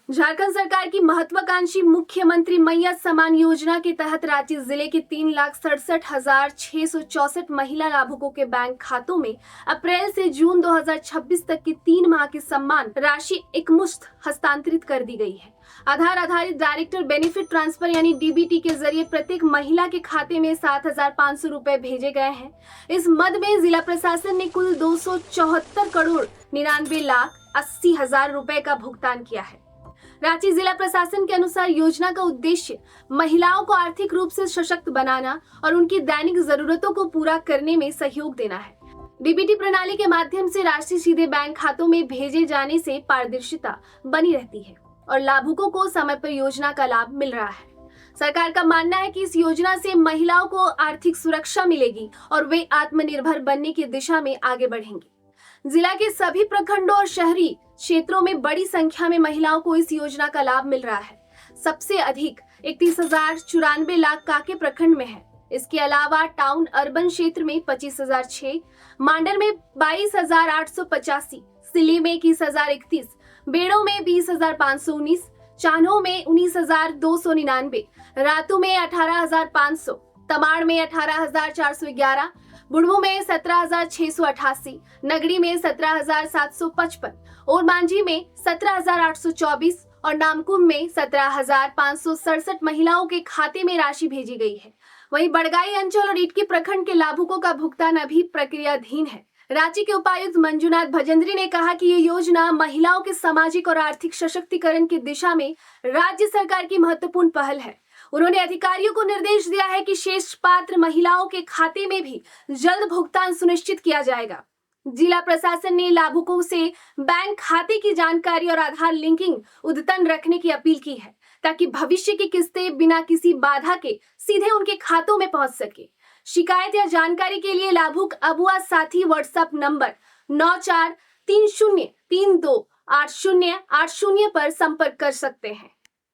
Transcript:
झारखंड सरकार की महत्वाकांक्षी मुख्यमंत्री मैया सम्मान योजना के तहत रांची जिले के 3,67,664 महिला लाभुकों के बैंक खातों में अप्रैल से जून 2026 तक की 3 माह की सम्मान राशि एकमुश्त हस्तांतरित कर दी गई है। आधार आधारित डायरेक्टर बेनिफिट ट्रांसफर यानी डीबीटी के जरिए प्रत्येक महिला के खाते में 7,500 रुपए भेजे गए हैं। इस मद में जिला प्रशासन ने कुल 274 करोड़ 99 लाख 80 हजार रुपए का भुगतान किया है। रांची जिला प्रशासन के अनुसार योजना का उद्देश्य महिलाओं को आर्थिक रूप से सशक्त बनाना और उनकी दैनिक जरूरतों को पूरा करने में सहयोग देना है। डीबीटी प्रणाली के माध्यम से राशि सीधे बैंक खातों में भेजे जाने से पारदर्शिता बनी रहती है और लाभुकों को समय पर योजना का लाभ मिल रहा है। सरकार का मानना है कि इस योजना से महिलाओं को आर्थिक सुरक्षा मिलेगी और वे आत्मनिर्भर बनने की दिशा में आगे बढ़ेंगी। जिला के सभी प्रखंडों और शहरी क्षेत्रों में बड़ी संख्या में महिलाओं को इस योजना का लाभ मिल रहा है। सबसे अधिक 31,094 लाख काके प्रखंड में है। इसके अलावा टाउन अर्बन क्षेत्र में 25,006, मांडर में 22,885, सिली में 21,031, बेड़ो में 20,519, चान्हो में 19,299, रातू में 18,500, तमाड़ में 18,411, बुढ़मू में 17,688, नगरी में 17,755, और मांझी में 17,824 और नामकुम में 17,567 महिलाओं के खाते में राशि भेजी गई है। वहीं बड़गाई अंचल और इटकी प्रखंड के लाभुकों का भुगतान अभी प्रक्रियाधीन है। रांची के उपायुक्त मंजुनाथ भजंत्री ने कहा कि ये योजना महिलाओं के सामाजिक और आर्थिक सशक्तिकरण की दिशा में राज्य सरकार की महत्वपूर्ण पहल है। उन्होंने अधिकारियों को निर्देश दिया है कि शेष पात्र महिलाओं के खाते में भी जल्द भुगतान सुनिश्चित किया जाएगा। जिला प्रशासन ने लाभुकों से बैंक खाते की जानकारी और आधार लिंकिंग अद्यतन रखने की अपील की है ताकि भविष्य की किस्तें बिना किसी बाधा के सीधे उनके खातों में पहुंच सके। शिकायत या जानकारी के लिए लाभुक अबुआ साथी व्हाट्सएप नंबर 9430328080 पर संपर्क कर सकते हैं।